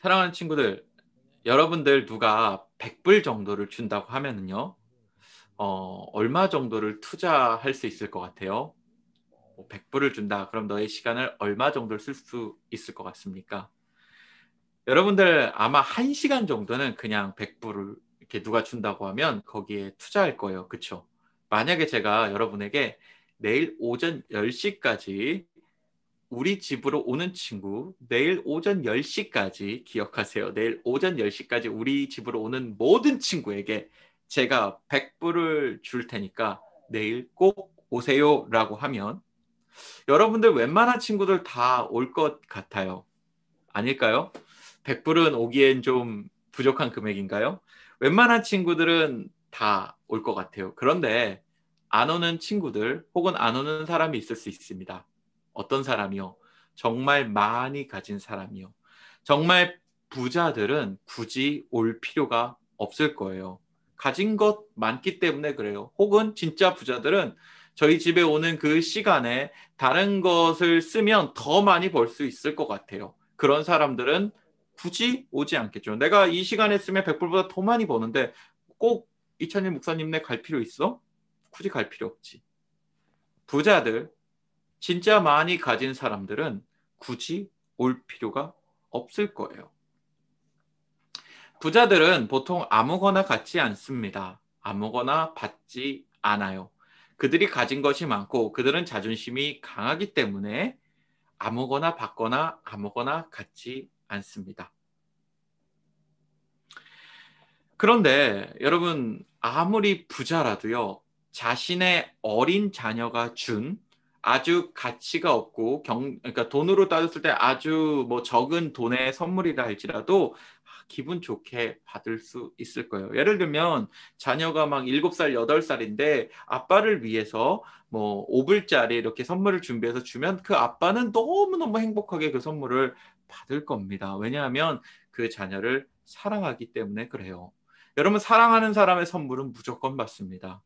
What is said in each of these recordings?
사랑하는 친구들, 여러분들 누가 100불 정도를 준다고 하면은요, 얼마 정도를 투자할 수 있을 것 같아요? 100불을 준다. 그럼 너의 시간을 얼마 정도를 쓸 수 있을 것 같습니까? 여러분들 아마 1시간 정도는 그냥 100불을 이렇게 누가 준다고 하면 거기에 투자할 거예요. 그쵸? 만약에 제가 여러분에게 내일 오전 10시까지 우리 집으로 오는 친구, 내일 오전 10시까지 기억하세요. 내일 오전 10시까지 우리 집으로 오는 모든 친구에게 제가 100불을 줄 테니까 내일 꼭 오세요 라고 하면 여러분들 웬만한 친구들 다 올 것 같아요. 아닐까요? 100불은 오기엔 좀 부족한 금액인가요? 웬만한 친구들은 다 올 것 같아요. 그런데 안 오는 친구들 혹은 안 오는 사람이 있을 수 있습니다. 어떤 사람이요? 정말 많이 가진 사람이요. 정말 부자들은 굳이 올 필요가 없을 거예요. 가진 것 많기 때문에 그래요. 혹은 진짜 부자들은 저희 집에 오는 그 시간에 다른 것을 쓰면 더 많이 벌 수 있을 것 같아요. 그런 사람들은 굳이 오지 않겠죠. 내가 이 시간에 쓰면 100불보다 더 많이 버는데 꼭 이찬일 목사님네 갈 필요 있어? 굳이 갈 필요 없지. 부자들, 진짜 많이 가진 사람들은 굳이 올 필요가 없을 거예요. 부자들은 보통 아무거나 갖지 않습니다. 아무거나 받지 않아요. 그들이 가진 것이 많고 그들은 자존심이 강하기 때문에 아무거나 받거나 아무거나 갖지 않습니다. 그런데 여러분 아무리 부자라도요. 자신의 어린 자녀가 준 아주 가치가 없고 그러니까 돈으로 따졌을 때 아주 뭐 적은 돈의 선물이라 할지라도 기분 좋게 받을 수 있을 거예요. 예를 들면 자녀가 막 7살, 8살인데 아빠를 위해서 뭐 5불짜리 이렇게 선물을 준비해서 주면 그 아빠는 너무너무 행복하게 그 선물을 받을 겁니다. 왜냐하면 그 자녀를 사랑하기 때문에 그래요. 여러분 사랑하는 사람의 선물은 무조건 받습니다.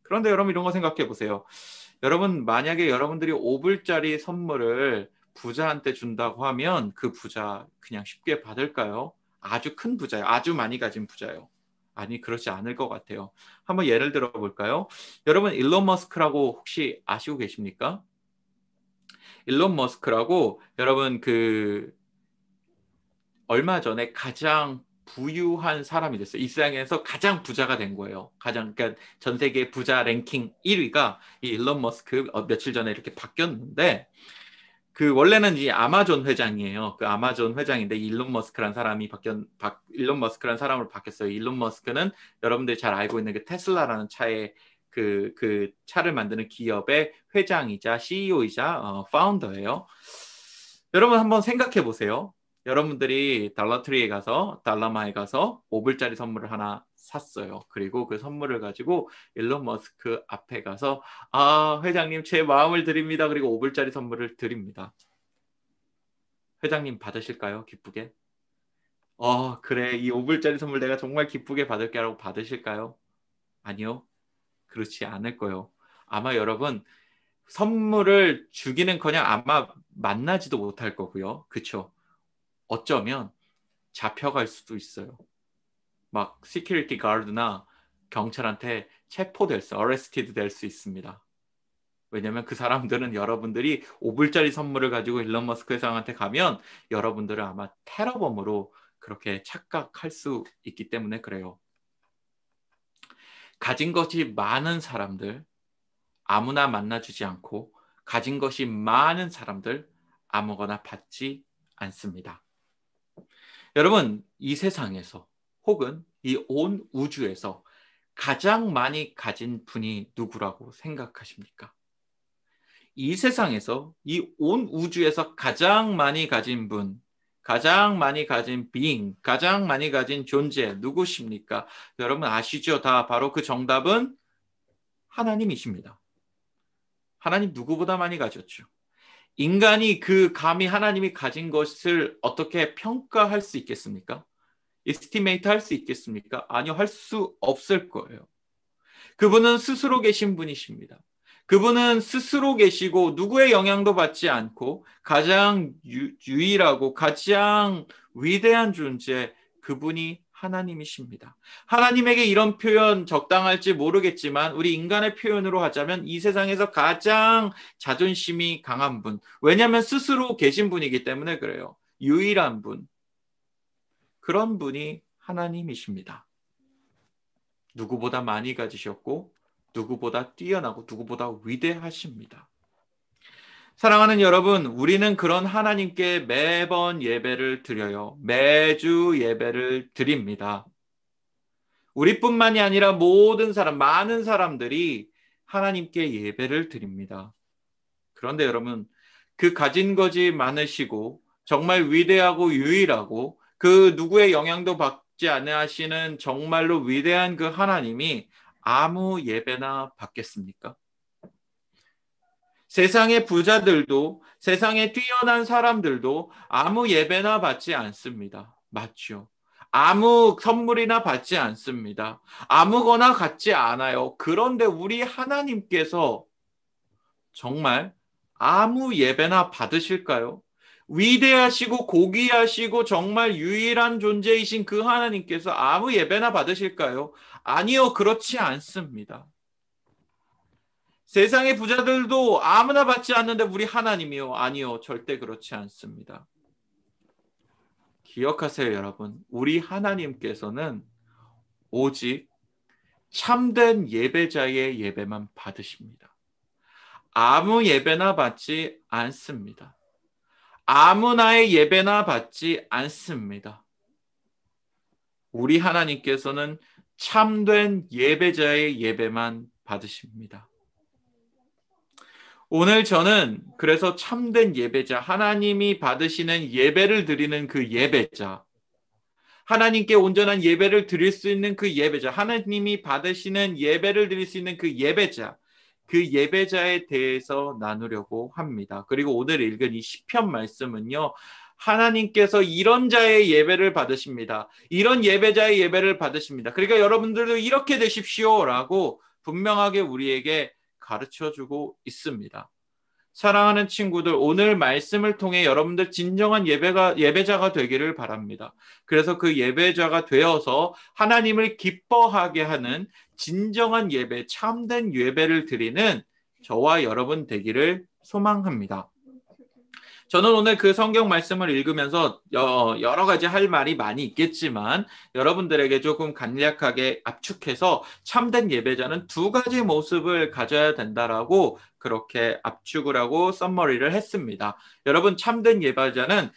그런데 여러분 이런 거 생각해 보세요. 여러분 만약에 여러분들이 5불짜리 선물을 부자한테 준다고 하면 그 부자 그냥 쉽게 받을까요? 아주 큰 부자요. 아주 많이 가진 부자요. 아니 그렇지 않을 것 같아요. 한번 예를 들어 볼까요? 여러분 일론 머스크라고 혹시 아시고 계십니까? 일론 머스크라고 여러분 그 얼마 전에 가장 부유한 사람이 됐어요. 이 세상에서 가장 부자가 된 거예요. 그러니까 전 세계 부자 랭킹 1위가 이 일론 머스크 며칠 전에 이렇게 바뀌었는데 그 원래는 이 아마존 회장이에요. 그 아마존 회장인데 일론 머스크라는 사람으로 바뀌었어요. 일론 머스크는 여러분들이 잘 알고 있는 그 테슬라라는 차의 그 차를 만드는 기업의 회장이자 CEO이자 파운더예요. 여러분 한번 생각해 보세요. 여러분들이 달러마에 가서 5불짜리 선물을 하나 샀어요. 그리고 그 선물을 가지고 일론 머스크 앞에 가서 회장님 제 마음을 드립니다. 그리고 5불짜리 선물을 드립니다. 회장님 받으실까요? 기쁘게? 그래. 이 5불짜리 선물 내가 정말 기쁘게 받을게 라고 받으실까요? 아니요. 그렇지 않을 거예요. 아마 여러분 선물을 주기는커녕 아마 만나지도 못할 거고요. 그쵸? 어쩌면 잡혀갈 수도 있어요. 막 시큐리티 가드나 경찰한테 어레스티드 될 수 있습니다. 왜냐면 그 사람들은 여러분들이 5불짜리 선물을 가지고 일론 머스크 회장한테 가면 여러분들을 아마 테러범으로 그렇게 착각할 수 있기 때문에 그래요. 가진 것이 많은 사람들 아무나 만나주지 않고 가진 것이 많은 사람들 아무거나 받지 않습니다. 여러분 이 세상에서 혹은 이 온 우주에서 가장 많이 가진 분이 누구라고 생각하십니까? 이 세상에서 이 온 우주에서 가장 많이 가진 분, 가장 많이 가진 being, 가장 많이 가진 존재 누구십니까? 여러분 아시죠? 다 바로 그 정답은 하나님이십니다. 하나님 누구보다 많이 가졌죠. 인간이 그 감히 하나님이 가진 것을 어떻게 평가할 수 있겠습니까? 에스티메이트 할 수 있겠습니까? 아니요, 할 수 없을 거예요. 그분은 스스로 계신 분이십니다. 그분은 스스로 계시고 누구의 영향도 받지 않고 가장 유일하고 가장 위대한 존재, 그분이 하나님이십니다. 하나님에게 이런 표현 적당할지 모르겠지만 우리 인간의 표현으로 하자면 이 세상에서 가장 자존심이 강한 분. 왜냐하면 스스로 계신 분이기 때문에 그래요. 유일한 분. 그런 분이 하나님이십니다. 누구보다 많이 가지셨고 누구보다 뛰어나고 누구보다 위대하십니다. 사랑하는 여러분, 우리는 그런 하나님께 매번 예배를 드려요. 매주 예배를 드립니다. 우리뿐만이 아니라 모든 사람, 많은 사람들이 하나님께 예배를 드립니다. 그런데 여러분, 그 가진 것이 많으시고 정말 위대하고 유일하고 그 누구의 영향도 받지 않으시는 정말로 위대한 그 하나님이 아무 예배나 받겠습니까? 세상의 부자들도 세상에 뛰어난 사람들도 아무 예배나 받지 않습니다. 맞죠? 아무 선물이나 받지 않습니다. 아무거나 갖지 않아요. 그런데 우리 하나님께서 정말 아무 예배나 받으실까요? 위대하시고 고귀하시고 정말 유일한 존재이신 그 하나님께서 아무 예배나 받으실까요? 아니요, 그렇지 않습니다. 세상의 부자들도 아무나 받지 않는데 우리 하나님이요? 아니요, 절대 그렇지 않습니다. 기억하세요, 여러분. 우리 하나님께서는 오직 참된 예배자의 예배만 받으십니다. 아무 예배나 받지 않습니다. 아무나의 예배나 받지 않습니다. 우리 하나님께서는 참된 예배자의 예배만 받으십니다. 오늘 저는 그래서 참된 예배자, 하나님이 받으시는 예배를 드리는 그 예배자, 하나님께 온전한 예배를 드릴 수 있는 그 예배자, 하나님이 받으시는 예배를 드릴 수 있는 그 예배자, 그 예배자에 대해서 나누려고 합니다. 그리고 오늘 읽은 이 시편 말씀은요, 하나님께서 이런 자의 예배를 받으십니다. 이런 예배자의 예배를 받으십니다. 그러니까 여러분들도 이렇게 되십시오라고 분명하게 우리에게 가르쳐주고 있습니다. 사랑하는 친구들, 오늘 말씀을 통해 여러분들 진정한 예배자가 되기를 바랍니다. 그래서 그 예배자가 되어서 하나님을 기뻐하게 하는 진정한 예배, 참된 예배를 드리는 저와 여러분 되기를 소망합니다. 저는 오늘 그 성경 말씀을 읽으면서 여러 가지 할 말이 많이 있겠지만 여러분들에게 조금 간략하게 압축해서 참된 예배자는 두 가지 모습을 가져야 된다라고 그렇게 압축을 하고 썸머리를 했습니다. 여러분, 참된 예배자는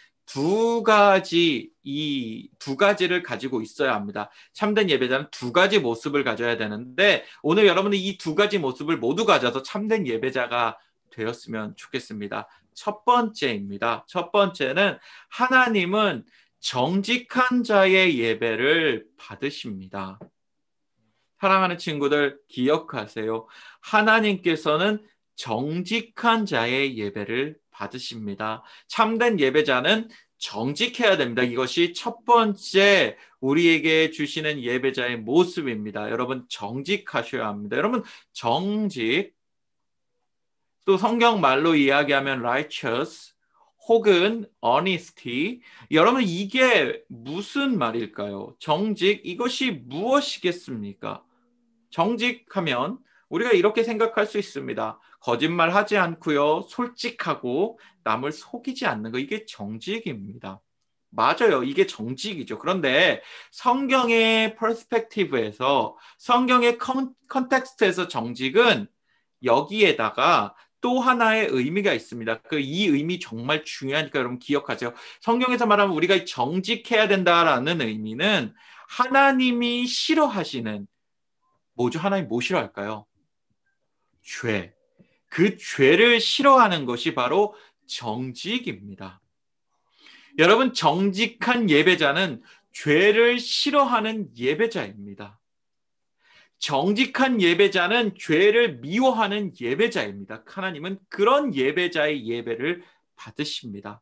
이 두 가지를 가지고 있어야 합니다. 참된 예배자는 두 가지 모습을 가져야 되는데 오늘 여러분은 이 두 가지 모습을 모두 가져서 참된 예배자가 되었으면 좋겠습니다. 첫 번째입니다. 첫 번째는 하나님은 정직한 자의 예배를 받으십니다. 사랑하는 친구들, 기억하세요. 하나님께서는 정직한 자의 예배를 받으십니다. 참된 예배자는 정직해야 됩니다. 이것이 첫 번째 우리에게 주시는 예배자의 모습입니다. 여러분, 정직하셔야 합니다. 여러분, 정직, 또 성경 말로 이야기하면 righteous 혹은 honesty. 여러분, 이게 무슨 말일까요? 정직, 이것이 무엇이겠습니까? 정직하면 우리가 이렇게 생각할 수 있습니다. 거짓말하지 않고요, 솔직하고 남을 속이지 않는 거, 이게 정직입니다. 맞아요. 이게 정직이죠. 그런데 성경의 퍼스펙티브에서, 성경의 컨텍스트에서 정직은 여기에다가 또 하나의 의미가 있습니다. 이 의미 정말 중요하니까 여러분 기억하세요. 성경에서 말하면 우리가 정직해야 된다라는 의미는 하나님이 싫어하시는, 뭐죠? 하나님 뭐 싫어할까요? 죄. 그 죄를 싫어하는 것이 바로 정직입니다. 여러분, 정직한 예배자는 죄를 싫어하는 예배자입니다. 정직한 예배자는 죄를 미워하는 예배자입니다. 하나님은 그런 예배자의 예배를 받으십니다.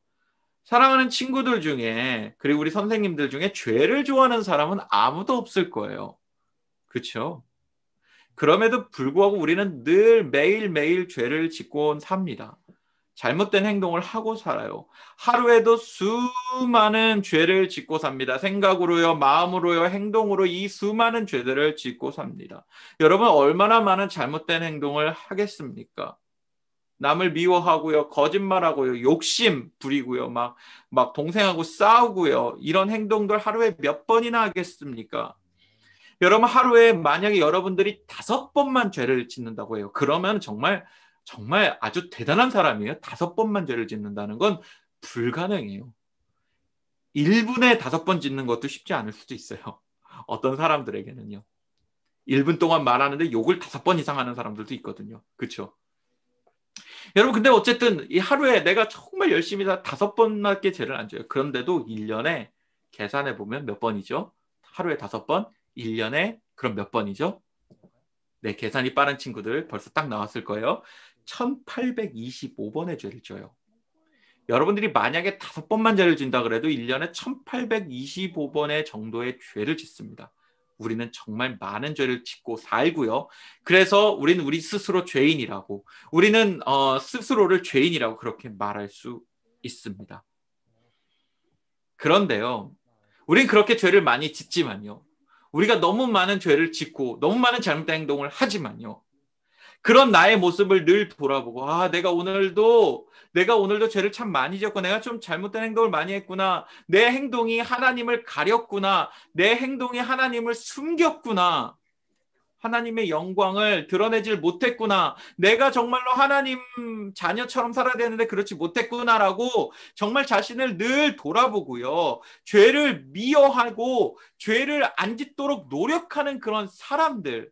사랑하는 친구들 중에, 그리고 우리 선생님들 중에 죄를 좋아하는 사람은 아무도 없을 거예요. 그렇죠? 그럼에도 불구하고 우리는 늘 매일매일 죄를 짓고 삽니다. 잘못된 행동을 하고 살아요. 하루에도 수많은 죄를 짓고 삽니다. 생각으로요, 마음으로요, 행동으로 이 수많은 죄들을 짓고 삽니다. 여러분, 얼마나 많은 잘못된 행동을 하겠습니까? 남을 미워하고요, 거짓말하고요, 욕심 부리고요, 막 동생하고 싸우고요, 이런 행동들 하루에 몇 번이나 하겠습니까? 여러분, 하루에 만약에 여러분들이 5번만 죄를 짓는다고 해요. 그러면 정말 아주 대단한 사람이에요. 5번만 죄를 짓는다는 건 불가능해요. 1분에 5번 짓는 것도 쉽지 않을 수도 있어요. 어떤 사람들에게는요. 1분 동안 말하는데 욕을 5번 이상 하는 사람들도 있거든요. 그렇죠? 여러분, 근데 어쨌든 이 하루에 내가 정말 열심히 5번밖에 죄를 안 져요. 그런데도 1년에 계산해 보면 몇 번이죠? 하루에 5번, 1년에 그럼 몇 번이죠? 네, 계산이 빠른 친구들 벌써 딱 나왔을 거예요. 1825번의 죄를 져요. 여러분들이 만약에 5번만 죄를 진다 그래도 1년에 1825번의 정도의 죄를 짓습니다. 우리는 정말 많은 죄를 짓고 살고요. 그래서 우리는 우리 스스로 죄인이라고, 우리는 스스로를 죄인이라고 그렇게 말할 수 있습니다. 그런데요, 우린 그렇게 죄를 많이 짓지만요, 우리가 너무 많은 죄를 짓고 너무 많은 잘못된 행동을 하지만요, 그런 나의 모습을 늘 돌아보고, 내가 오늘도 죄를 참 많이 지었고 내가 좀 잘못된 행동을 많이 했구나. 내 행동이 하나님을 가렸구나. 내 행동이 하나님을 숨겼구나. 하나님의 영광을 드러내질 못했구나. 내가 정말로 하나님 자녀처럼 살아야 되는데 그렇지 못했구나라고 정말 자신을 늘 돌아보고요. 죄를 미워하고 죄를 안 짓도록 노력하는 그런 사람들,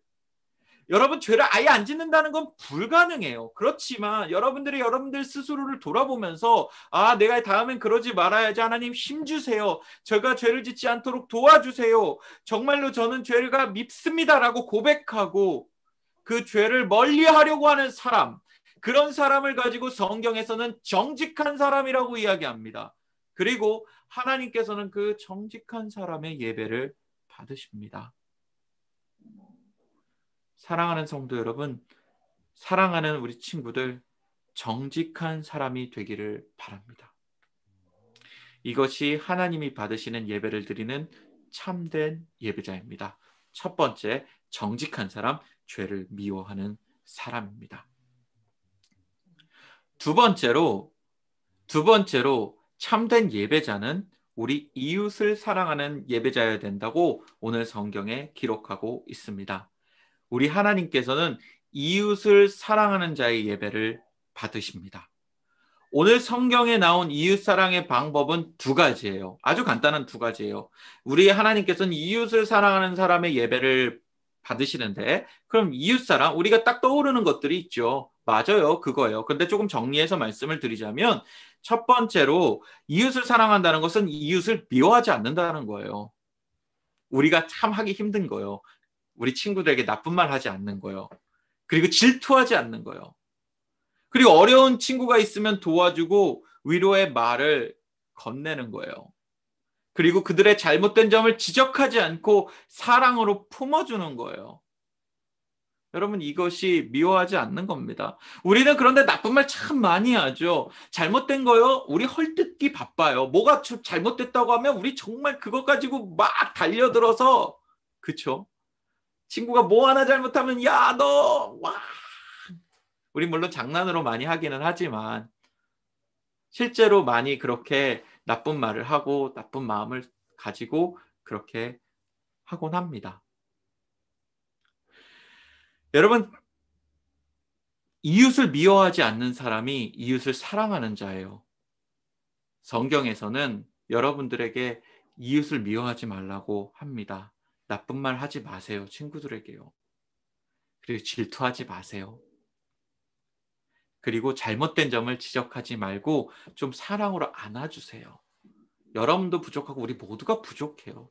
여러분, 죄를 아예 안 짓는다는 건 불가능해요. 그렇지만 여러분들이 여러분들 스스로를 돌아보면서 내가 다음엔 그러지 말아야지. 하나님 힘주세요. 제가 죄를 짓지 않도록 도와주세요. 정말로 저는 죄가 밉습니다라고 고백하고 그 죄를 멀리하려고 하는 사람, 그런 사람을 가지고 성경에서는 정직한 사람이라고 이야기합니다. 그리고 하나님께서는 그 정직한 사람의 예배를 받으십니다. 사랑하는 성도 여러분, 사랑하는 우리 친구들, 정직한 사람이 되기를 바랍니다. 이것이 하나님이 받으시는 예배를 드리는 참된 예배자입니다. 첫 번째, 정직한 사람, 죄를 미워하는 사람입니다. 두 번째로 참된 예배자는 우리 이웃을 사랑하는 예배자여야 된다고 오늘 성경에 기록하고 있습니다. 우리 하나님께서는 이웃을 사랑하는 자의 예배를 받으십니다. 오늘 성경에 나온 이웃 사랑의 방법은 2가지예요. 아주 간단한 2가지예요. 우리 하나님께서는 이웃을 사랑하는 사람의 예배를 받으시는데, 그럼 이웃 사랑, 우리가 딱 떠오르는 것들이 있죠. 맞아요, 그거예요. 근데 조금 정리해서 말씀을 드리자면, 첫 번째로 이웃을 사랑한다는 것은 이웃을 미워하지 않는다는 거예요. 우리가 참 하기 힘든 거예요. 우리 친구들에게 나쁜 말 하지 않는 거예요. 그리고 질투하지 않는 거예요. 그리고 어려운 친구가 있으면 도와주고 위로의 말을 건네는 거예요. 그리고 그들의 잘못된 점을 지적하지 않고 사랑으로 품어주는 거예요. 여러분, 이것이 미워하지 않는 겁니다. 우리는 그런데 나쁜 말 참 많이 하죠. 잘못된 거요? 우리 헐뜯기 바빠요. 뭐가 잘못됐다고 하면 우리 정말 그것 가지고 막 달려들어서, 그쵸? 친구가 뭐 하나 잘못하면 야, 너 와. 우리 물론 장난으로 많이 하기는 하지만 실제로 많이 그렇게 나쁜 말을 하고 나쁜 마음을 가지고 그렇게 하곤 합니다. 여러분, 이웃을 미워하지 않는 사람이 이웃을 사랑하는 자예요. 성경에서는 여러분들에게 이웃을 미워하지 말라고 합니다. 나쁜 말 하지 마세요, 친구들에게요. 그리고 질투하지 마세요. 그리고 잘못된 점을 지적하지 말고 좀 사랑으로 안아주세요. 여러분도 부족하고 우리 모두가 부족해요.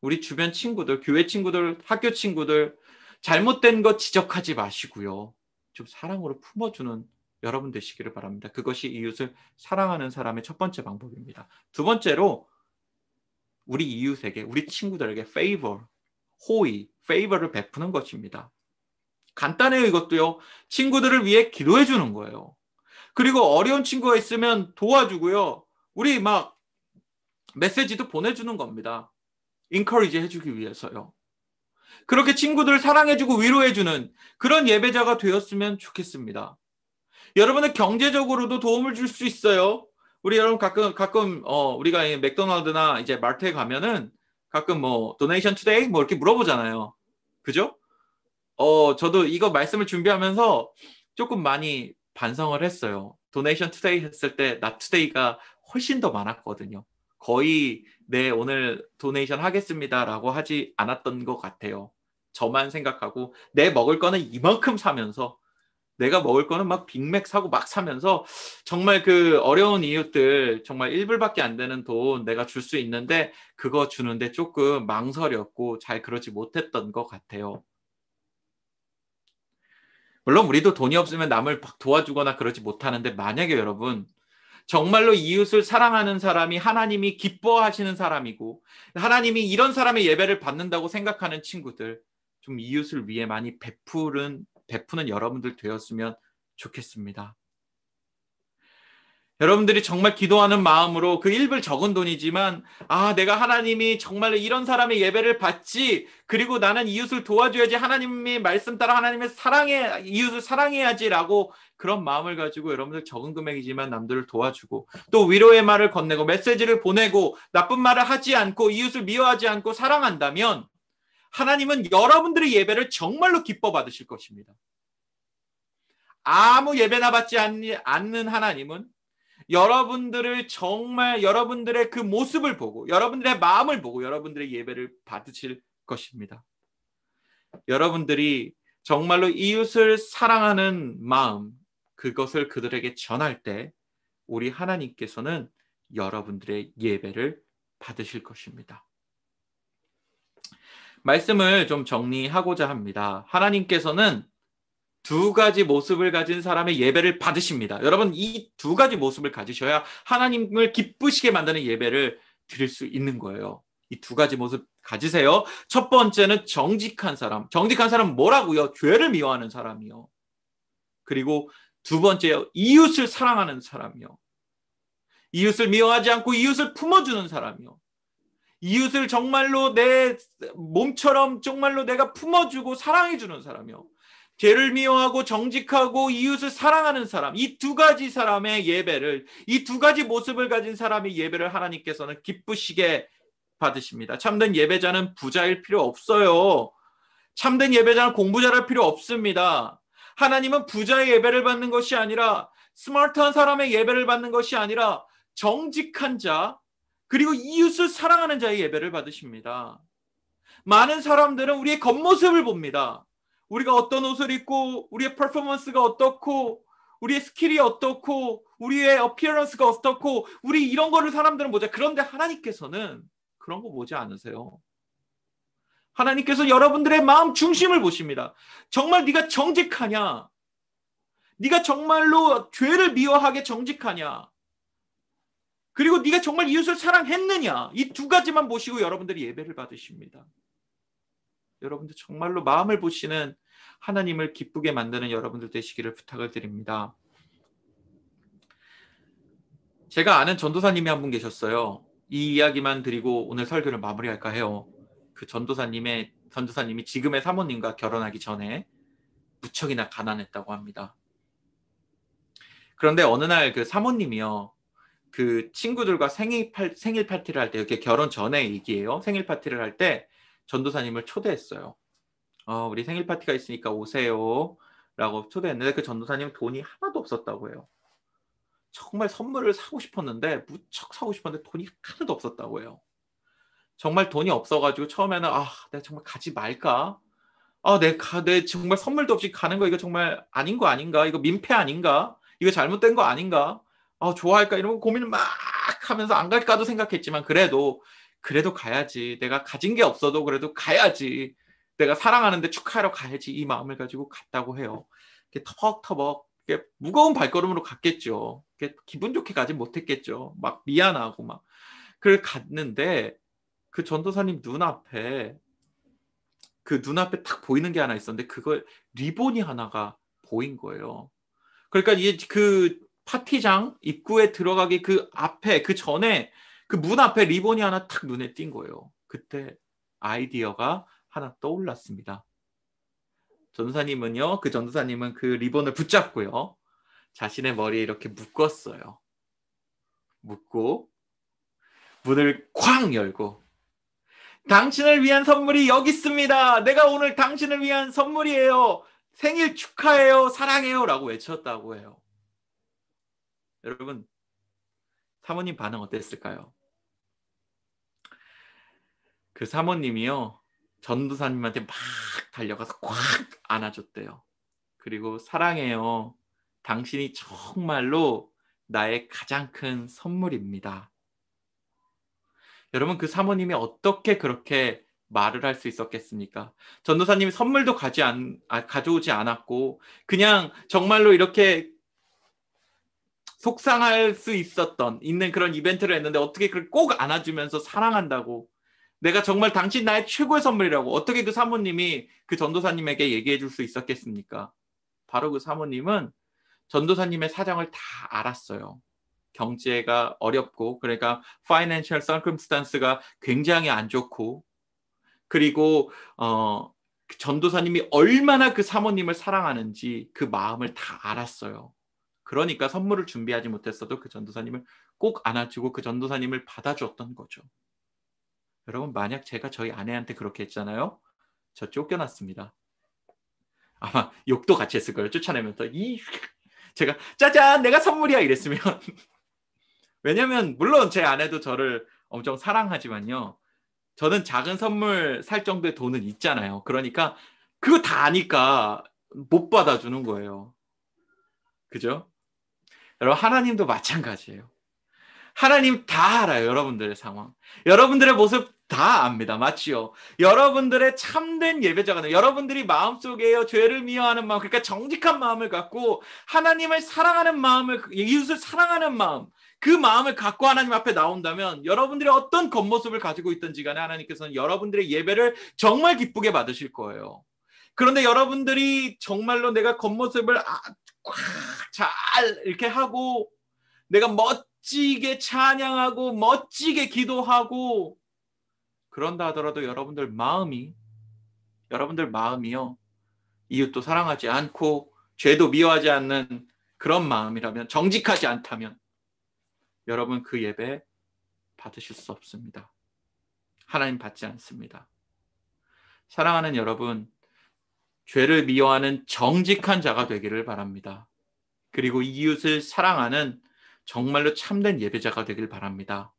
우리 주변 친구들, 교회 친구들, 학교 친구들, 잘못된 것 지적하지 마시고요. 좀 사랑으로 품어주는 여러분 되시기를 바랍니다. 그것이 이웃을 사랑하는 사람의 첫 번째 방법입니다. 두 번째로 우리 이웃에게, 우리 친구들에게 favor, 호의, favor를 베푸는 것입니다. 간단해요, 이것도요. 친구들을 위해 기도해 주는 거예요. 그리고 어려운 친구가 있으면 도와주고요. 우리 막 메시지도 보내주는 겁니다. 인커리지 해주기 위해서요. 그렇게 친구들을 사랑해주고 위로해주는 그런 예배자가 되었으면 좋겠습니다. 여러분은 경제적으로도 도움을 줄 수 있어요. 우리 여러분 가끔 우리가 맥도날드나 이제 마트에 가면은 가끔 뭐 도네이션 투데이 뭐 이렇게 물어보잖아요. 그죠? 저도 이거 말씀을 준비하면서 조금 많이 반성을 했어요. 도네이션 투데이 했을 때 나 투데이가 훨씬 더 많았거든요. 거의 네 오늘 도네이션 하겠습니다라고 하지 않았던 것 같아요. 저만 생각하고 내 먹을 거는 이만큼 사면서 내가 먹을 거는 막 빅맥 사고 막 사면서 정말 그 어려운 이웃들 정말 1불밖에 안 되는 돈 내가 줄 수 있는데 그거 주는데 조금 망설였고 잘 그러지 못했던 것 같아요. 물론 우리도 돈이 없으면 남을 막 도와주거나 그러지 못하는데 만약에 여러분 정말로 이웃을 사랑하는 사람이 하나님이 기뻐하시는 사람이고 하나님이 이런 사람의 예배를 받는다고 생각하는 친구들 좀 이웃을 위해 많이 베푸는 여러분들 되었으면 좋겠습니다. 여러분들이 정말 기도하는 마음으로 그 일불 적은 돈이지만 내가 하나님이 정말로 이런 사람의 예배를 받지 그리고 나는 이웃을 도와줘야지 하나님의 말씀 따라 이웃을 사랑해야지라고 그런 마음을 가지고 여러분들 적은 금액이지만 남들을 도와주고 또 위로의 말을 건네고 메시지를 보내고 나쁜 말을 하지 않고 이웃을 미워하지 않고 사랑한다면 하나님은 여러분들의 예배를 정말로 기뻐 받으실 것입니다. 아무 예배나 받지 않는 하나님은 여러분들을 정말 여러분들의 그 모습을 보고 여러분들의 마음을 보고 여러분들의 예배를 받으실 것입니다. 여러분들이 정말로 이웃을 사랑하는 마음 그것을 그들에게 전할 때 우리 하나님께서는 여러분들의 예배를 받으실 것입니다. 말씀을 좀 정리하고자 합니다. 하나님께서는 두 가지 모습을 가진 사람의 예배를 받으십니다. 여러분 이 두 가지 모습을 가지셔야 하나님을 기쁘시게 만드는 예배를 드릴 수 있는 거예요. 이 두 가지 모습 가지세요. 첫 번째는 정직한 사람. 정직한 사람은 뭐라고요? 죄를 미워하는 사람이요. 그리고 두 번째요. 이웃을 사랑하는 사람이요. 이웃을 미워하지 않고 이웃을 품어주는 사람이요. 이웃을 정말로 내 몸처럼 정말로 내가 품어주고 사랑해주는 사람이요. 죄를 미워하고 정직하고 이웃을 사랑하는 사람, 이 두 가지 사람의 예배를, 이 두 가지 모습을 가진 사람의 예배를 하나님께서는 기쁘시게 받으십니다. 참된 예배자는 부자일 필요 없어요. 참된 예배자는 공부 잘할 필요 없습니다. 하나님은 부자의 예배를 받는 것이 아니라 스마트한 사람의 예배를 받는 것이 아니라 정직한 자, 그리고 이웃을 사랑하는 자의 예배를 받으십니다. 많은 사람들은 우리의 겉모습을 봅니다. 우리가 어떤 옷을 입고 우리의 퍼포먼스가 어떻고 우리의 스킬이 어떻고 우리의 어피어런스가 어떻고 우리 이런 거를 사람들은 보자. 그런데 하나님께서는 그런 거 보지 않으세요. 하나님께서 여러분들의 마음 중심을 보십니다. 정말 네가 정직하냐? 네가 정말로 죄를 미워하게 정직하냐? 그리고 네가 정말 이웃을 사랑했느냐? 이 두 가지만 보시고 여러분들이 예배를 받으십니다. 여러분들 정말로 마음을 보시는 하나님을 기쁘게 만드는 여러분들 되시기를 부탁을 드립니다. 제가 아는 전도사님이 한 분 계셨어요. 이 이야기만 드리고 오늘 설교를 마무리할까 해요. 그 전도사님이 지금의 사모님과 결혼하기 전에 무척이나 가난했다고 합니다. 그런데 어느 날 그 사모님이요. 그 친구들과 생일 파티를 할 때 이렇게 결혼 전에 얘기예요. 생일 파티를 할 때 전도사님을 초대했어요. 우리 생일 파티가 있으니까 오세요. 라고 초대했는데 그 전도사님 돈이 하나도 없었다고 해요. 정말 선물을 사고 싶었는데 무척 사고 싶었는데 돈이 하나도 없었다고 해요. 정말 돈이 없어가지고 처음에는 내가 정말 가지 말까? 내 정말 선물도 없이 가는 거 이거 정말 아닌 거 아닌가? 이거 민폐 아닌가? 이거 잘못된 거 아닌가? 좋아할까? 이런 거 고민을 막 하면서 안 갈까도 생각했지만 그래도 가야지. 내가 가진 게 없어도 그래도 가야지. 내가 사랑하는데 축하하러 가야지. 이 마음을 가지고 갔다고 해요. 이렇게 터벅터벅 이렇게 무거운 발걸음으로 갔겠죠. 이렇게 기분 좋게 가진 못했겠죠. 막 미안하고 막. 그걸 갔는데 그 전도사님 눈앞에 그 눈앞에 탁 보이는 게 하나 있었는데 그걸 리본이 하나가 보인 거예요. 그러니까 이게 그 파티장 입구에 들어가기 그 앞에 그 전에 그 문 앞에 리본이 하나 탁 눈에 띈 거예요. 그때 아이디어가 하나 떠올랐습니다. 전도사님은요, 그 전도사님은 그 리본을 붙잡고요, 자신의 머리에 이렇게 묶었어요. 묶고 문을 쾅 열고 당신을 위한 선물이 여기 있습니다. 내가 오늘 당신을 위한 선물이에요. 생일 축하해요. 사랑해요. 라고 외쳤다고 해요. 여러분, 사모님 반응 어땠을까요? 그 사모님이요, 전도사님한테 막 달려가서 꽉 안아줬대요. 그리고 사랑해요. 당신이 정말로 나의 가장 큰 선물입니다. 여러분, 그 사모님이 어떻게 그렇게 말을 할 수 있었겠습니까? 전도사님이 선물도 가져오지 않았고 그냥 정말로 이렇게 속상할 수 있는 그런 이벤트를 했는데 어떻게 그걸 꼭 안아주면서 사랑한다고, 내가 정말 당신 나의 최고의 선물이라고 어떻게 그 사모님이 그 전도사님에게 얘기해 줄 수 있었겠습니까? 바로 그 사모님은 전도사님의 사정을 다 알았어요. 경제가 어렵고, 그러니까 financial circumstance가 굉장히 안 좋고, 그리고 전도사님이 얼마나 그 사모님을 사랑하는지 그 마음을 다 알았어요. 그러니까 선물을 준비하지 못했어도 그 전도사님을 꼭 안아주고 그 전도사님을 받아주었던 거죠. 여러분, 만약 제가 저희 아내한테 그렇게 했잖아요, 저 쫓겨났습니다. 아마 욕도 같이 했을 거예요. 쫓아내면서 제가 짜잔 내가 선물이야 이랬으면. 왜냐면 물론 제 아내도 저를 엄청 사랑하지만요, 저는 작은 선물 살 정도의 돈은 있잖아요. 그러니까 그거 다 아니까 못 받아주는 거예요. 그죠? 여러분, 하나님도 마찬가지예요. 하나님 다 알아요. 여러분들의 상황, 여러분들의 모습 다 압니다. 맞지요? 여러분들의 참된 예배자가 돼요. 여러분들이 마음속에요 죄를 미워하는 마음, 그러니까 정직한 마음을 갖고 하나님을 사랑하는 마음을, 이웃을 사랑하는 마음, 그 마음을 갖고 하나님 앞에 나온다면 여러분들이 어떤 겉모습을 가지고 있든지 간에 하나님께서는 여러분들의 예배를 정말 기쁘게 받으실 거예요. 그런데 여러분들이 정말로 내가 겉모습을 잘 이렇게 하고 내가 멋지게 찬양하고 멋지게 기도하고 그런다 하더라도 여러분들 마음이요, 이웃도 사랑하지 않고 죄도 미워하지 않는 그런 마음이라면, 정직하지 않다면 여러분 그 예배 받으실 수 없습니다. 하나님 받지 않습니다. 사랑하는 여러분, 죄를 미워하는 정직한 자가 되기를 바랍니다. 그리고 이웃을 사랑하는 정말로 참된 예배자가 되길 바랍니다.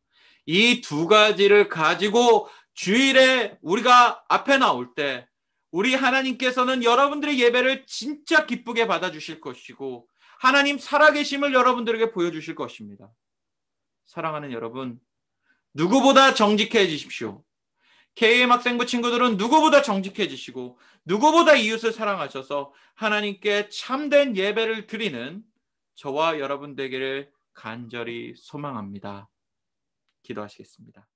이 두 가지를 가지고 주일에 우리가 앞에 나올 때 우리 하나님께서는 여러분들의 예배를 진짜 기쁘게 받아주실 것이고 하나님 살아계심을 여러분들에게 보여주실 것입니다. 사랑하는 여러분, 누구보다 정직해지십시오. KM 학생부 친구들은 누구보다 정직해지시고 누구보다 이웃을 사랑하셔서 하나님께 참된 예배를 드리는 저와 여러분 되기를 간절히 소망합니다. 기도하시겠습니다.